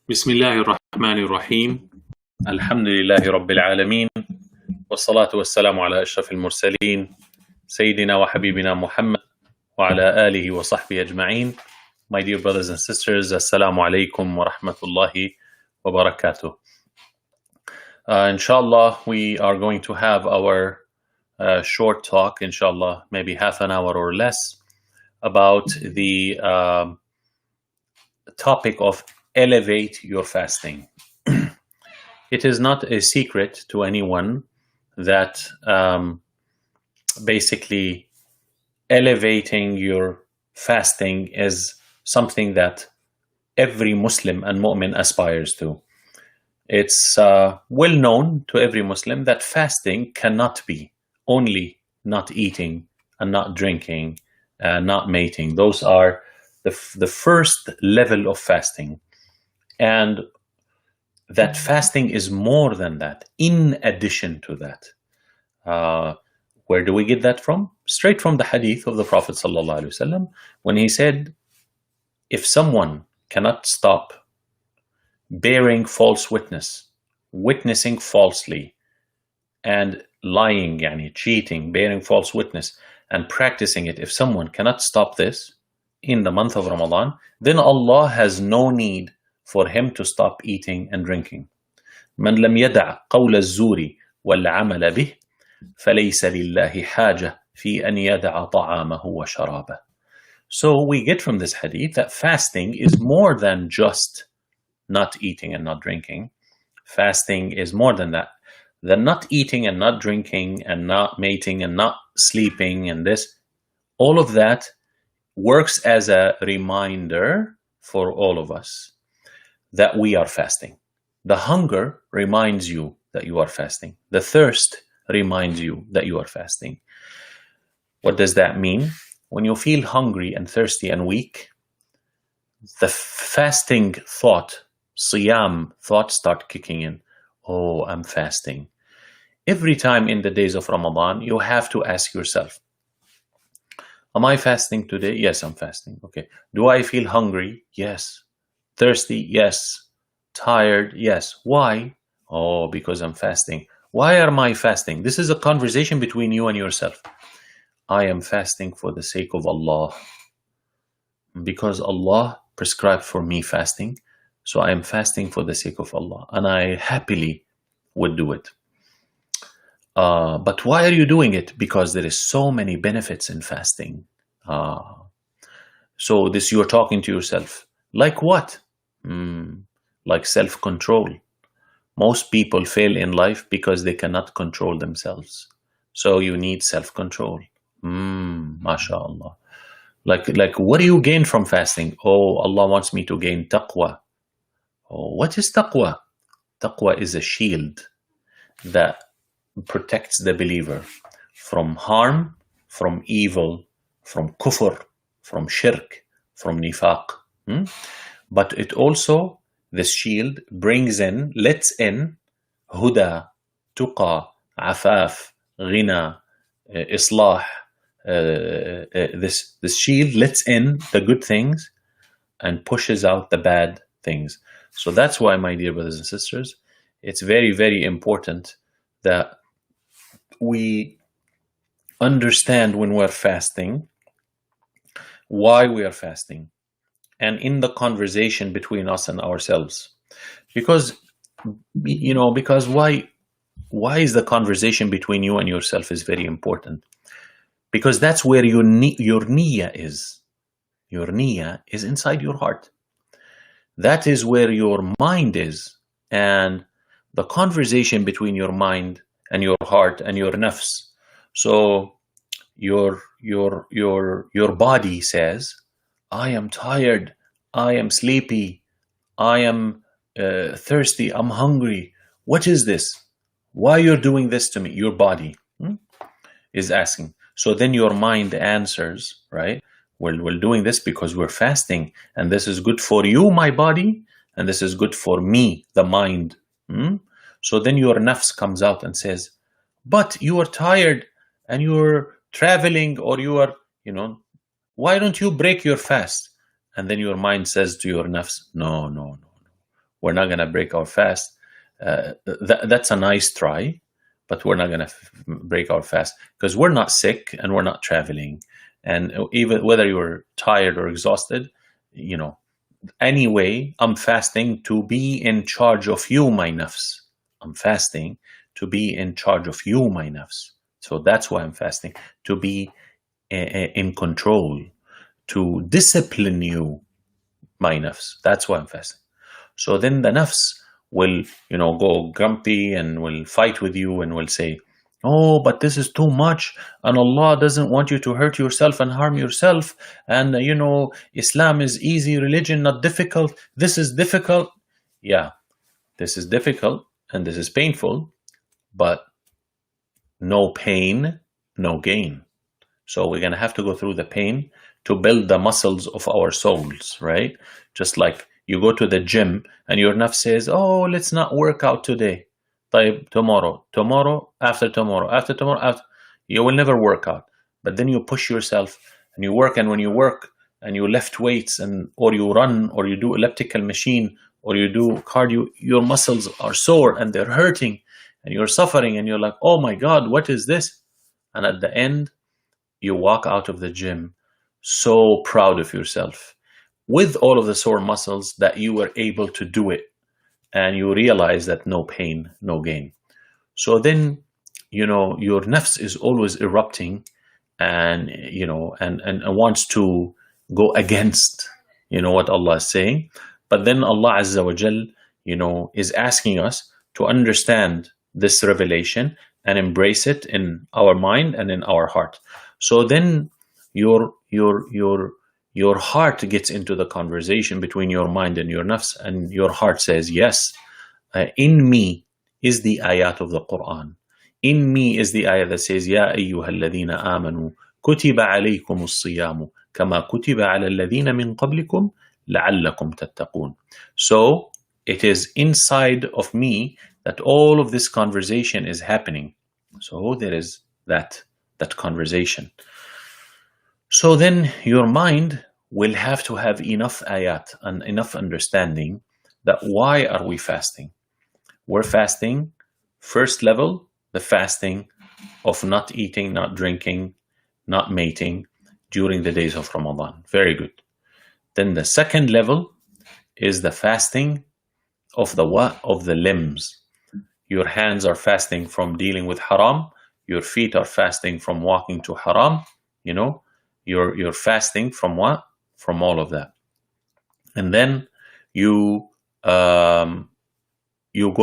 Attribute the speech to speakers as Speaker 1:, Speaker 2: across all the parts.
Speaker 1: بسم الله الرحمن الرحيم الحمد لله رب العالمين والصلاة والسلام على أشرف المرسلين سيدنا وحبيبنا محمد وعلى آله وصحبه أجمعين. My dear brothers and sisters, Assalamu alaikum wa rahmatullahi wa barakatuh. Inshallah, we are going to have our short talk, inshallah, maybe half an hour or less, about the topic of elevate your fasting. It is not a secret to anyone that basically elevating your fasting is something that every Muslim and mu'min aspires to. It's well known to every Muslim that fasting cannot be only not eating and not drinking and not mating. Those are the first level of fasting. And that fasting is more than that, in addition to that. Where do we get that from? Straight from the hadith of the Prophet ﷺ, when he said, if someone cannot stop bearing false witness, witnessing falsely, and lying, cheating, bearing false witness, and practicing it, if someone cannot stop this in the month of Ramadan, then Allah has no need for him to stop eating and drinking. من لم يدع قول الزور والعمل به فليس لله حاجة في أن يدع طعامه وشرابه. So we get from this hadith that fasting is more than just not eating and not drinking. Fasting is more than that. The not eating and not drinking and not mating and not sleeping and this, all of that works as a reminder for all of us that we are fasting. The hunger reminds you that you are fasting. The thirst reminds you that you are fasting. What does that mean? When you feel hungry and thirsty and weak, the fasting thought, siyam thought, start kicking in. Oh, I'm fasting. Every time in the days of Ramadan, you have to ask yourself, am I fasting today? Yes, I'm fasting. Okay. Do I feel hungry? Yes. Thirsty? Yes. Tired? Yes. Why? Oh, because I'm fasting. Why am I fasting? This is a conversation between you and yourself. I am fasting for the sake of Allah. Because Allah prescribed for me fasting, so I am fasting for the sake of Allah. And I happily would do it. But why are you doing it? Because there is so many benefits in fasting. So this you're talking to yourself. Like what? Like self-control. Most people fail in life because they cannot control themselves. So you need self-control. MashaAllah. Like what do you gain from fasting? Oh, Allah wants me to gain taqwa. Oh, what is taqwa? Taqwa is a shield that protects the believer from harm, from evil, from kufr, from shirk, from nifaq. But it also, this shield lets in huda, tuqa, afaf, ghina, islah. This shield lets in the good things and pushes out the bad things. So that's why, my dear brothers and sisters, it's very, very important that we understand when we're fasting, why we are fasting, and in the conversation between us and ourselves. Because why is the conversation between you and yourself is very important? Because that's where your niyyah is. Your niyyah is inside your heart. That is where your mind is. And the conversation between your mind and your heart and your nafs. So your body says, I am tired, I am sleepy, I am thirsty, I'm hungry. What is this? Why you're doing this to me? Your body is asking. So then your mind answers, right? We're doing this because we're fasting, and this is good for you, my body, and this is good for me, the mind. So then your nafs comes out and says, but you are tired and you're traveling, or you are, why don't you break your fast? And then your mind says to your nafs, no, no, no, no, we're not going to break our fast. That's a nice try, but we're not going to break our fast because we're not sick and we're not traveling. And even whether you're tired or exhausted, anyway, I'm fasting to be in charge of you, my nafs. I'm fasting to be in charge of you, my nafs. So that's why I'm fasting, to be in control, to discipline you, my nafs. That's why I'm fasting. So then the nafs will, go grumpy and will fight with you and will say, oh, but this is too much, and Allah doesn't want you to hurt yourself and harm yourself, and Islam is easy religion, not difficult. This is difficult. Yeah, this is difficult and this is painful, but no pain, no gain. So we're going to have to go through the pain to build the muscles of our souls, right? Just like you go to the gym and your nafs says, oh, let's not work out today. Tomorrow, after tomorrow, you will never work out. But then you push yourself and you work, and when you work and you lift weights or you run or you do elliptical machine or you do cardio, your muscles are sore and they're hurting and you're suffering and you're like, oh my God, what is this? And at the end, you walk out of the gym so proud of yourself with all of the sore muscles that you were able to do it. And you realize that no pain, no gain. So then, your nafs is always erupting and, and wants to go against, what Allah is saying. But then Allah Azza wa Jal, is asking us to understand this revelation and embrace it in our mind and in our heart. So then your heart gets into the conversation between your mind and your nafs, and your heart says, yes, in me is the ayat of the Quran. In me is the ayat that says, Ya ayyuha alladhina amanu, kutiba alaykum as-siyamu, kama kutiba ala alladhina min qablikum, la'allakum tattaqun. So it is inside of me that all of this conversation is happening. So there is that conversation. So then your mind will have to have enough ayat and enough understanding that why are we fasting? We're fasting, first level, the fasting of not eating, not drinking, not mating during the days of Ramadan. Very good. Then the second level is the fasting of the what? Of the limbs. Your hands are fasting from dealing with haram. Your feet are fasting from walking to haram. You're fasting from what? From all of that. And then you go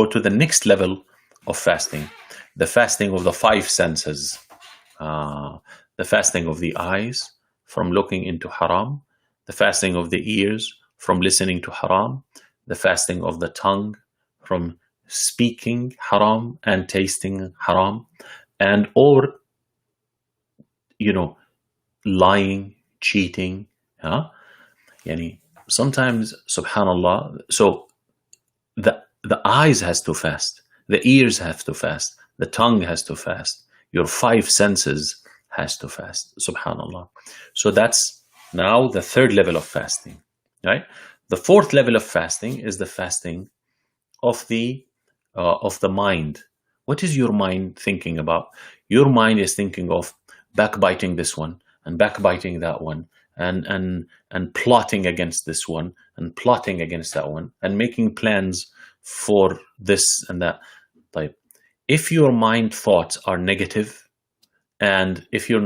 Speaker 1: to the next level of fasting, the fasting of the five senses, the fasting of the eyes from looking into haram, the fasting of the ears from listening to haram, the fasting of the tongue from speaking haram and tasting haram, and or lying, cheating. Sometimes, subhanallah, so the eyes has to fast, the ears have to fast, the tongue has to fast, your five senses has to fast, subhanallah. So that's now the third level of fasting, right? The fourth level of fasting is the fasting of the mind. What is your mind thinking about? Your mind is thinking of backbiting this one and backbiting that one, and plotting against this one and plotting against that one and making plans for this and that type. If your mind thoughts are negative and if your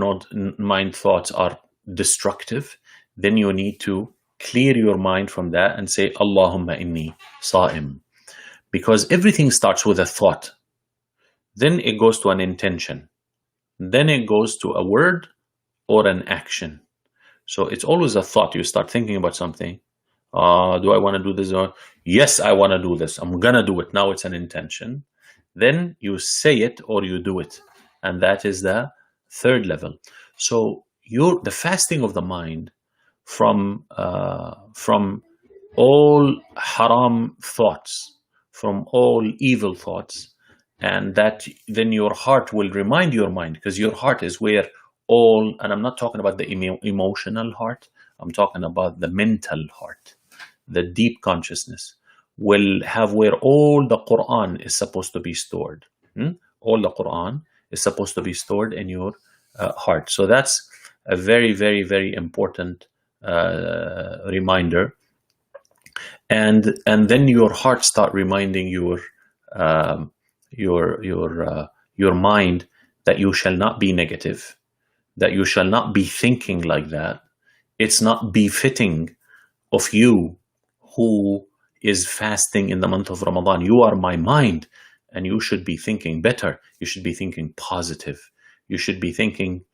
Speaker 1: mind thoughts are destructive, then you need to clear your mind from that and say, Allahumma inni sa'im. Because everything starts with a thought. Then it goes to an intention. Then it goes to a word or an action. So it's always a thought. You start thinking about something. Do I want to do this? Or yes, I want to do this. I'm going to do it. Now it's an intention. Then you say it or you do it. And that is the third level. So the fasting of the mind from all haram thoughts, from all evil thoughts, and that then your heart will remind your mind, because your heart is where all, and I'm not talking about the emotional heart, I'm talking about the mental heart, the deep consciousness will have where all the Quran is supposed to be stored. All the Quran is supposed to be stored in your heart. So that's a very, very, very important reminder. And then your heart start reminding um, your mind that you shall not be negative, that you shall not be thinking like that. It's not befitting of you who is fasting in the month of Ramadan. You are my mind, and you should be thinking better. You should be thinking positive. You should be thinking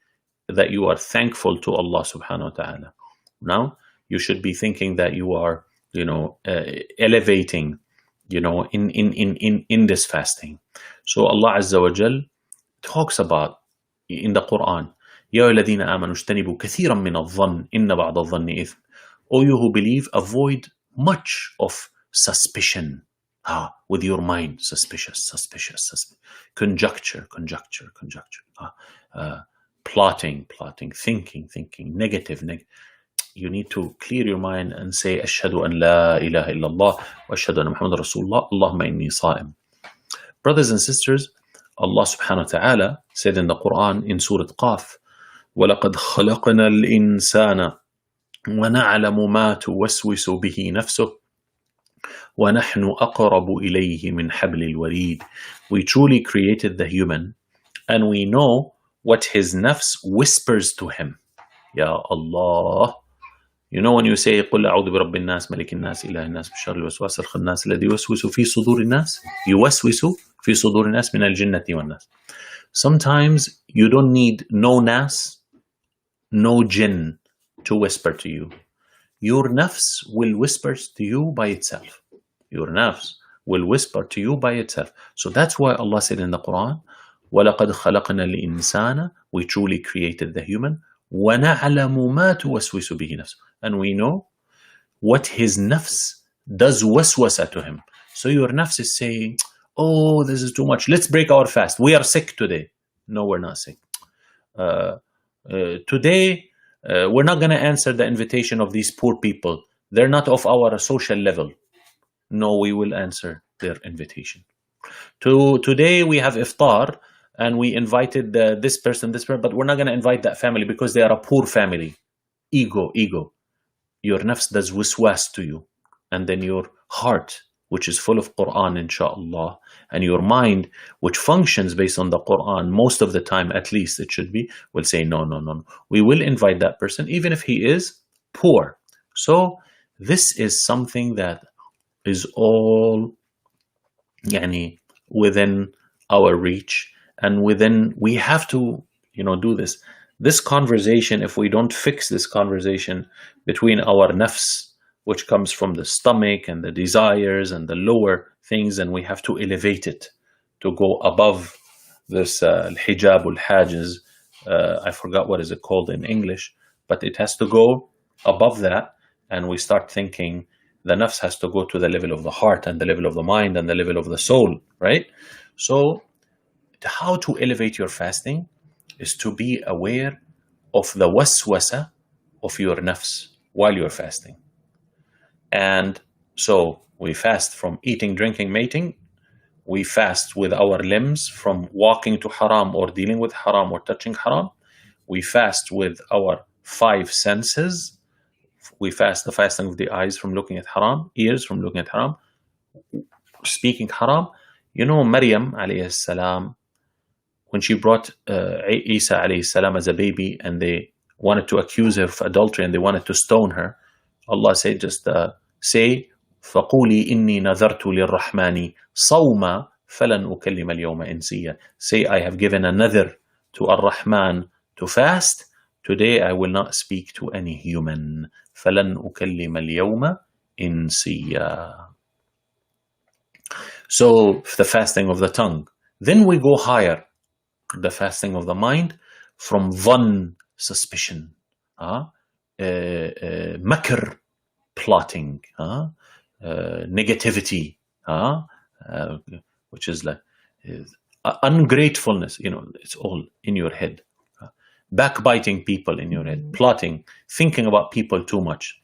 Speaker 1: that you are thankful to Allah subhanahu wa ta'ala. Now, you should be thinking that you are, elevating, in this fasting. So Allah Azza wa Jal talks about in the Quran, يَا الَّذِينَ آمَنُوا اجْتَنِبُوا كَثِيرًا مِنَ الظَّنِّ إِنَّ بَعْضَ الظَّنِّ إِثْمٌ. O you who believe, avoid much of suspicion. With your mind, suspicious. Conjecture. Plotting, thinking, negative. You need to clear your mind and say, Ashhadu an la ilaha illallah wa ashhadu anna Muhammad Rasulullah, Allahumma inni sa'im. Brothers and sisters, Allah subhanahu wa ta'ala said in the Quran in Surah Qaf, وَلَقَدْ خَلَقْنَا الْإِنسَانَ وَنَعْلَمُ مَا تُوَسْوِسُ بِهِ نَفْسُهُ وَنَحْنُ أَقْرَبُ إِلَيْهِ مِنْ حَبْلِ الْوَرِيدِ. We truly created the human, and we know what his nafs whispers to him. Ya Allah. You know when you say قُلْ أَعُوذُ بِرَبِّ النَّاسِ مَلِكِ النَّاسِ إِلَهِ النَّاسِ مِنْ شَرِّ الْوَسْوَاسِ الْخَنَّاسِ الَّذِي يُوَسْوِسُ فِي صُدُورِ النَّاسِ يُوَسْوِسُ فِي صُدُورِ النَّاسِ مِنَ الْجِنَّةِ وَالنَّاسِ. Sometimes you don't need no nas, no jinn to whisper to you. Your nafs will whisper to you by itself. Your nafs will whisper to you by itself. So that's why Allah said in the Quran, وَلَقَدْ خَلَقْنَا الْإِنسَانَ. We truly created the human. وَنَعْلَمُ مَا تُوَسْوِسُ بِهِ نَفْسُهُ. And we know what his nafs does waswasa to him. So your nafs is saying, oh, this is too much. Let's break our fast. We are sick today. No, we're not sick. Today, we're not going to answer the invitation of these poor people. They're not of our social level. No, we will answer their invitation. Today we have iftar and we invited this person, but we're not going to invite that family because they are a poor family. Ego. Your nafs does waswas to you. And then your heart, which is full of Quran, inshallah, and your mind, which functions based on the Quran, most of the time, at least it should be, will say, no. We will invite that person, even if he is poor. So this is something that is all within our reach, and we have to do this. This conversation, if we don't fix this conversation between our nafs, which comes from the stomach and the desires and the lower things, and we have to elevate it to go above this hijab al-hajiz. I forgot what is it called in English, but it has to go above that, and we start thinking the nafs has to go to the level of the heart and the level of the mind and the level of the soul, right? So how to elevate your fasting is to be aware of the waswasa of your nafs while you're fasting. And so we fast from eating, drinking, mating. We fast with our limbs from walking to haram or dealing with haram or touching haram. We fast with our 5 senses. We fast the fasting of the eyes from looking at haram, ears from looking at haram, speaking haram. Maryam alayhi salam, when she brought Isa alayhi salam as a baby and they wanted to accuse her of adultery and they wanted to stone her, Allah said, just say, فَقُولِي إِنِّي نَذَرْتُ لِلرَّحْمَنِ صَوْمًا فَلَنْ أُكَلِّمَ الْيَوْمَ إِنْسِيًّا. Say, I have given a nadhr to Ar-Rahman to fast. Today I will not speak to any human. فَلَنْ أُكَلِّمَ الْيَوْمَ إِنْسِيًّا. So the fasting of the tongue. Then we go higher. The fasting of the mind from dhann, suspicion, makr, plotting, negativity, which is like ungratefulness, it's all in your head. Backbiting people in your head, plotting, thinking about people too much.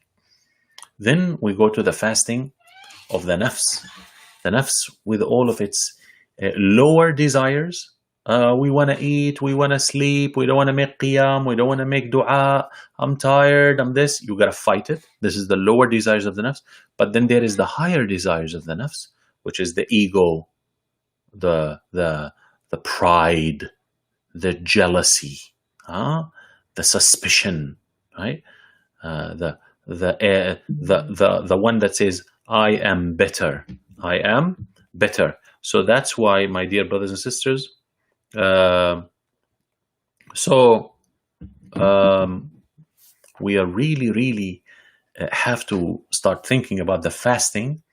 Speaker 1: Then we go to the fasting of the nafs. The nafs, with all of its lower desires. We want to eat, we want to sleep, we don't want to make qiyam, we don't want to make dua, I'm tired, I'm this. You got to fight it. This is the lower desires of the nafs. But then there is the higher desires of the nafs, which is the ego, the pride, the jealousy, the suspicion, right? The one that says, I am better. I am better. So that's why, my dear brothers and sisters, we are really have to start thinking about the fasting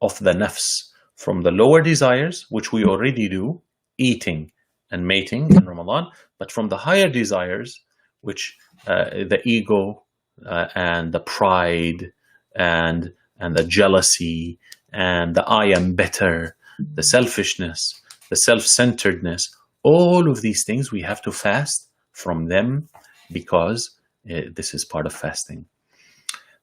Speaker 1: of the nafs from the lower desires, which we already do, eating and mating in Ramadan, but from the higher desires, which the ego and the pride and the jealousy and the I am better, the selfishness, the self-centeredness, all of these things we have to fast from them, because this is part of fasting.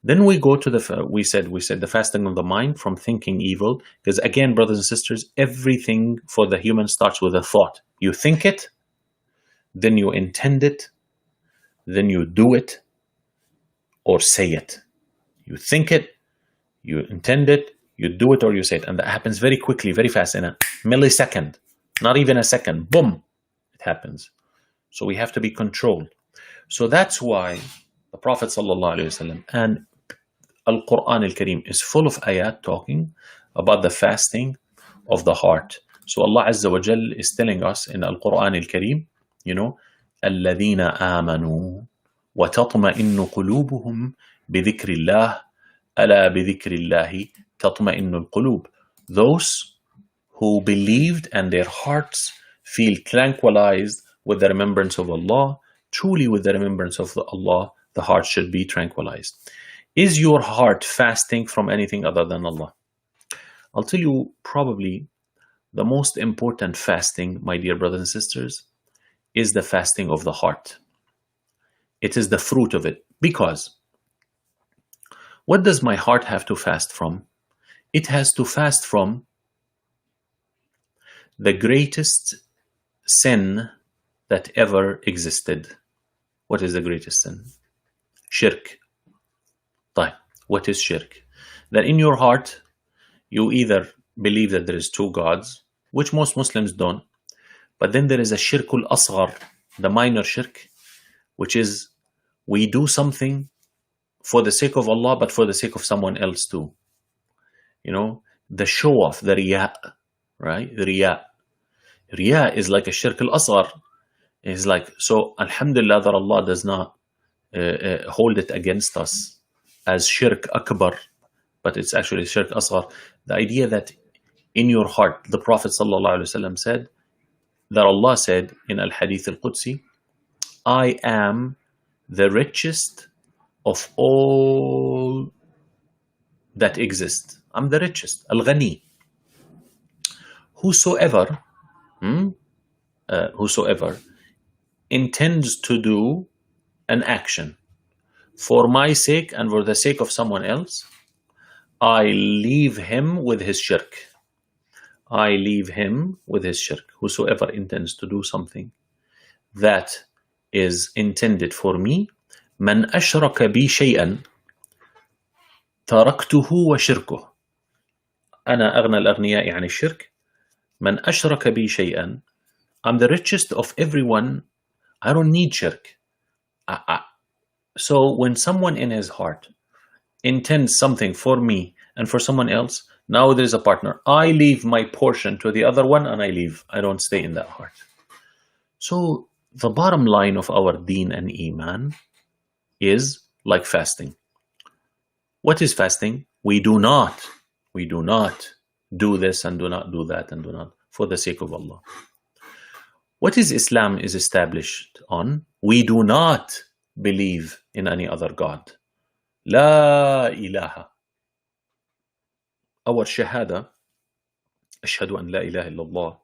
Speaker 1: Then we go to we said the fasting of the mind from thinking evil, because again, brothers and sisters, everything for the human starts with a thought. You think it, then you intend it, then you do it or say it. You think it, you intend it, you do it, or you say it. And that happens very quickly, very fast, in a millisecond, not even a second. Boom, it happens. So we have to be controlled. So that's why the Prophet ﷺ and Al-Quran Al-Kareem is full of ayat talking about the fasting of the heart. So Allah Azza wa Jal is telling us in Al-Quran Al-Kareem, الَّذِينَ آمَنُوا وَتَطْمَئِنُّ قُلُوبُهُمْ بِذِكْرِ اللَّهِ أَلَا بِذِكْرِ اللَّهِ تَطْمَئِنُّ الْقُلُوبِ. Those who believed and their hearts feel tranquilized with the remembrance of Allah. Truly, with the remembrance of Allah, the heart should be tranquilized. Is your heart fasting from anything other than Allah? I'll tell you, probably the most important fasting, my dear brothers and sisters, is the fasting of the heart. It is the fruit of it. Because what does my heart have to fast from? It has to fast from the greatest sin that ever existed. What is the greatest sin? Shirk. What is shirk? That in your heart, you either believe that there is two gods, which most Muslims don't, but then there is a shirkul asghar, the minor shirk, which is we do something for the sake of Allah, but for the sake of someone else too. The show off, the riya, right? The riya. Riya is like a shirk al-asghar. It's like, so alhamdulillah that Allah does not hold it against us as shirk akbar, but it's actually shirk asghar. The idea that in your heart, the Prophet ﷺ said, that Allah said in Al-Hadith Al-Qudsi, I am the richest of all that exist. I'm the richest. Al-Ghani. Whosoever intends to do an action for my sake and for the sake of someone else, I leave him with his shirk. I leave him with his shirk. Whosoever intends to do something that is intended for me, من أشرك بي شيئا تركته وشركه. أنا أغنى الأغنياء عن الشرك. من أشرك بي شيئا. I'm the richest of everyone. I don't need shirk. So when someone in his heart intends something for me and for someone else, now there's a partner. I leave my portion to the other one and I leave. I don't stay in that heart. So the bottom line of our deen and iman is like fasting. What is fasting? We do not do this and do not do that and do not for the sake of Allah. What is Islam is established on? We do not believe in any other God. La ilaha. Our shahada, ashhadu an la ilaha illallah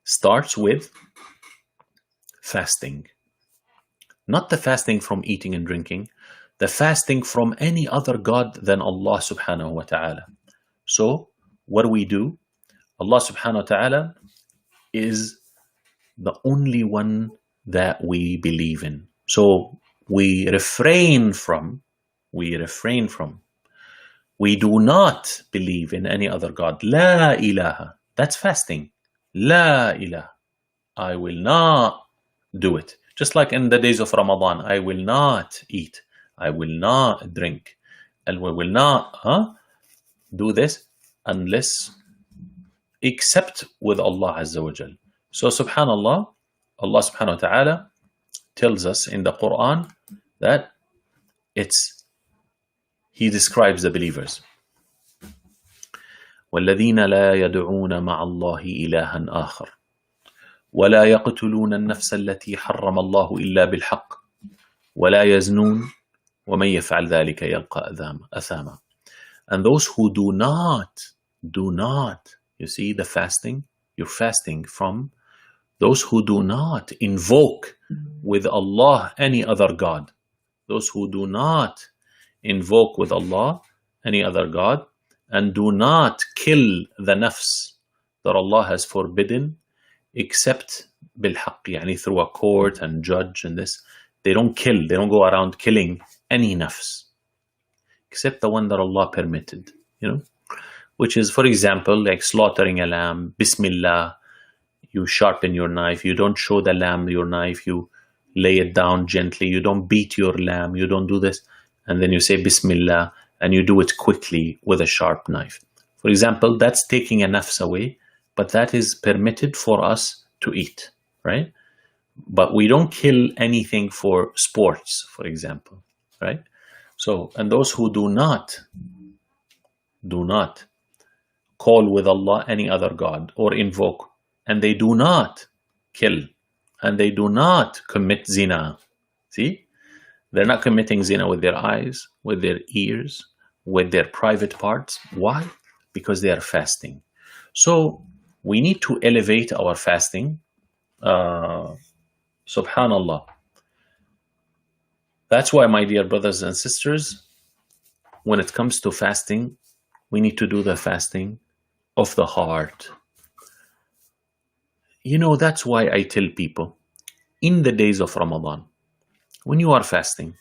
Speaker 1: starts with fasting. Not the fasting from eating and drinking, the fasting from any other God than Allah subhanahu wa ta'ala. So, what do? Allah subhanahu wa ta'ala is the only one that we believe in. So, we refrain from, we do not believe in any other God. La ilaha. That's fasting. La ilaha. I will not do it. Just like in the days of Ramadan, I will not eat. I will not drink. And we will not do this unless except with Allah Azza wa Jal. So subhanallah, Allah subhanahu wa ta'ala tells us in the Quran that He describes the believers. وَالَّذِينَ لَا يَدْعُونَ مَعَ اللَّهِ إِلَهًا آخَرَ وَلَا يَقْتُلُونَ النَّفْسَ الَّتِي حَرَّمَ اللَّهُ إِلَّا بِالْحَقِّ وَلَا يَزْنُونَ وَمَنْ يَفْعَلْ ذَلِكَ يَلْقَى أَثَامًا. And those who do not, you see the fasting, you're fasting from those who do not invoke with Allah any other God. Those who do not invoke with Allah any other God and do not kill the nafs that Allah has forbidden except bilhaq, yani through a court and judge and this. They don't kill, they don't go around killing any nafs except the one that Allah permitted, which is, for example, like slaughtering a lamb, Bismillah, you sharpen your knife, you don't show the lamb your knife, you lay it down gently, you don't beat your lamb, you don't do this, and then you say Bismillah, and you do it quickly with a sharp knife. For example, that's taking a nafs away, but that is permitted for us to eat, right? But we don't kill anything for sports, for example, right? So, and those who do not call with Allah any other God or invoke, and they do not kill, and they do not commit zina. See? They're not committing zina with their eyes, with their ears, with their private parts. Why? Because they are fasting. So we need to elevate our fasting. Subhanallah. That's why, my dear brothers and sisters, when it comes to fasting, we need to do the fasting of the heart. That's why I tell people, in the days of Ramadan, when you are fasting,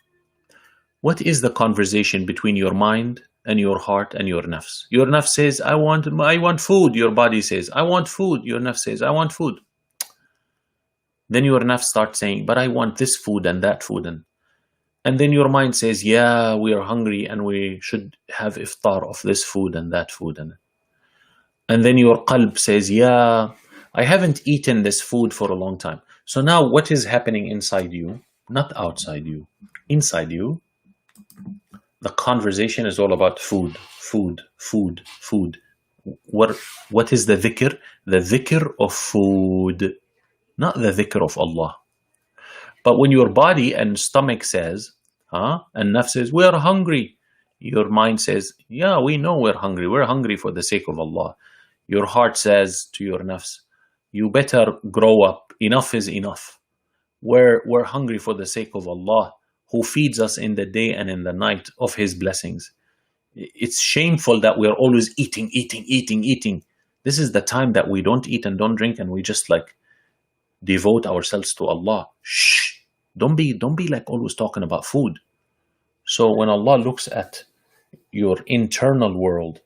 Speaker 1: what is the conversation between your mind and your heart and your nafs? Your nafs says, I want food. Your body says, I want food. Your nafs says, I want food. Then your nafs starts saying, but I want this food and that food. And then your mind says, yeah, we are hungry and we should have iftar of this food and that food. And then your qalb says, yeah, I haven't eaten this food for a long time. So now what is happening inside you? Not outside you. Inside you, the conversation is all about food. What is the dhikr? The dhikr of food, not the dhikr of Allah. But when your body and stomach says, and nafs says, we are hungry, your mind says, yeah, we know we're hungry. We're hungry for the sake of Allah. Your heart says to your nafs, you better grow up. Enough is enough. We're hungry for the sake of Allah, who feeds us in the day and in the night of His blessings. It's shameful that we're always eating. This is the time that we don't eat and don't drink, and we just devote ourselves to Allah. Shh! Don't be like always talking about food. So when Allah looks at your internal world,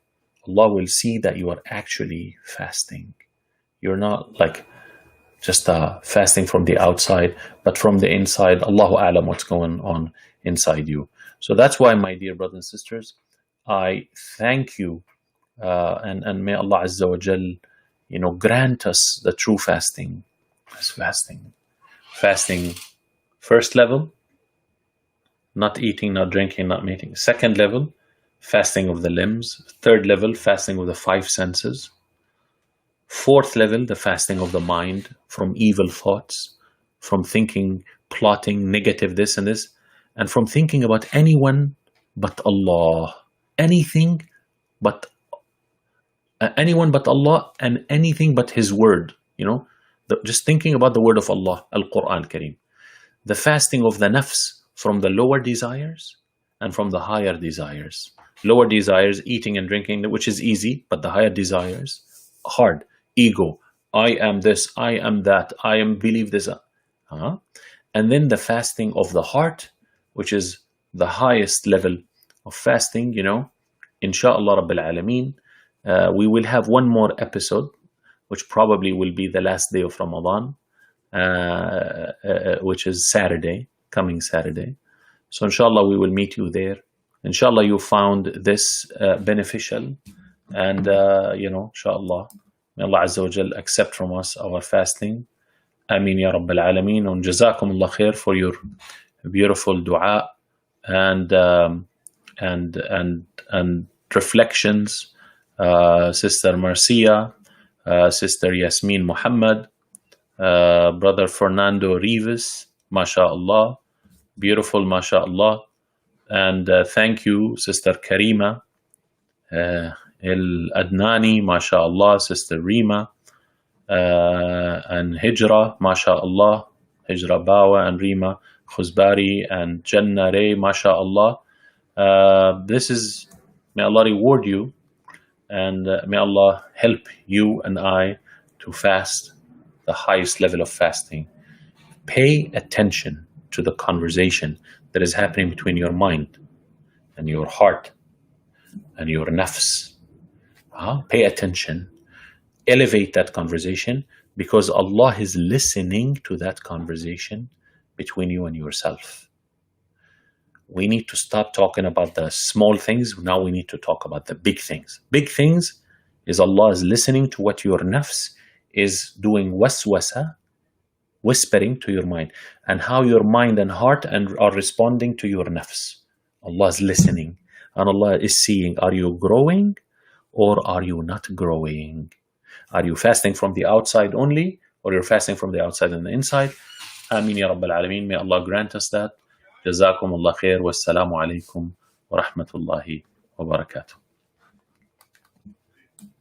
Speaker 1: Allah will see that you are actually fasting. You're not just fasting from the outside, but from the inside. Allahu A'lam what's going on inside you. So that's why, my dear brothers and sisters, I thank you, and may Allah Azza wa Jal, grant us the true fasting. Fasting, first level, not eating, not drinking, not meeting. Second level, fasting of the limbs. Third level, fasting of the five senses. Fourth level, the fasting of the mind from evil thoughts, from thinking, plotting, negative this and this, and from thinking about anyone but Allah. Anyone but Allah, and anything but His word. just thinking about the word of Allah, Al-Quran Kareem. The fasting of the nafs from the lower desires and from the higher desires. Lower desires, eating and drinking, which is easy, but the higher desires, hard. Ego, I am this, I am that, I am believe this. And then the fasting of the heart, which is the highest level of fasting, Insha'Allah Rabbil Alameen. We will have one more episode, which probably will be the last day of Ramadan, which is Saturday, coming Saturday. So inshallah, we will meet you there. Inshallah, you found this beneficial, and inshallah, may Allah Azza wa Jal accept from us our fasting. Ameen ya Rabbil Alameen. And jazakum Allah khair for your beautiful dua and reflections. Sister Marcia, Sister Yasmin Muhammad, Brother Fernando Rivas, MashaAllah, beautiful, MashaAllah. And thank you, Sister Karima El Adnani, MashaAllah, Sister Rima, and Hijra, MashaAllah, Hijra Bawa and Rima Khuzbari and Jannah Ray, MashaAllah. May Allah reward you, and may Allah help you and I to fast the highest level of fasting. Pay attention to the conversation that is happening between your mind and your heart and your nafs. Pay attention. Elevate that conversation, because Allah is listening to that conversation between you and yourself. We need to stop talking about the small things. Now we need to talk about the big things. Big things is Allah is listening to what your nafs is doing, waswasa, whispering to your mind, and how your mind and heart are responding to your nafs. Allah is listening, and Allah is seeing, are you growing or are you not growing? Are you fasting from the outside only, or you're fasting from the outside and the inside? Ameen ya Rabbil Alameen. May Allah grant us that. Jazakum Allah khair. Wassalamu alaikum wa rahmatullahi wa barakatuh.